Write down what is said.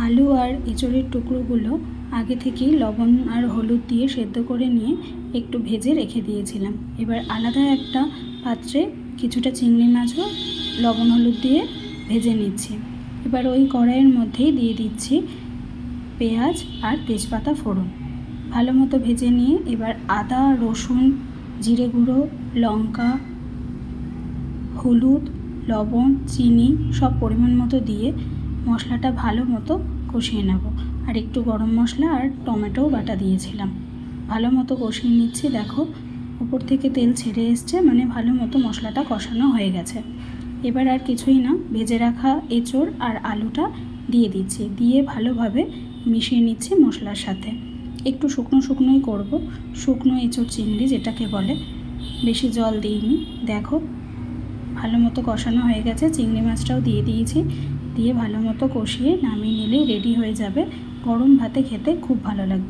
আলু আর এঁচোড়ের টুকরোগুলো আগে থেকেই লবণ আর হলুদ দিয়ে সেদ্ধ করে নিয়ে একটু ভেজে রেখে দিয়েছিলাম। এবার আলাদা একটা পাত্রে কিছুটা চিংড়ি মাছও লবণ হলুদ দিয়ে ভেজে নিচ্ছি। এবার ওই কড়াইয়ের মধ্যেই দিয়ে দিচ্ছি পেঁয়াজ আর তেজপাতা ফোড়ন। ভালো মতো ভেজে নিয়ে এবার আদা, রসুন, জিরে গুঁড়ো, লঙ্কা, হলুদ, লবণ, চিনি সব পরিমাণ মতো দিয়ে মশলাটা ভালো মতো কষিয়ে নেব। আর একটু গরম মশলা আর টমেটোও বাটা দিয়েছিলাম। ভালো মতো কষিয়ে নিচ্ছি। দেখো উপর থেকে তেল ছেড়ে এসছে, মানে ভালো মতো মশলাটা কষানো হয়ে গেছে। এবার আর কিছুই না, ভেজে রাখা এঁচোড় আর আলুটা দিয়ে দিচ্ছি, দিয়ে ভালোভাবে মিশিয়ে নিচ্ছি মশলার সাথে। একটু শুকনো শুকনোই করব, শুকনো এঁচোড় চিংড়ি যেটাকে বলে, বেশি জল দিইনি। দেখো ভালো মতো কষানো হয়ে গেছে, চিংড়ি মাছটাও দিয়ে দিয়েছি। দিয়ে ভালো মতো কষিয়ে নামিয়ে নিলেই রেডি হয়ে যাবে। গরম ভাতে খেতে খুব ভালো লাগবে।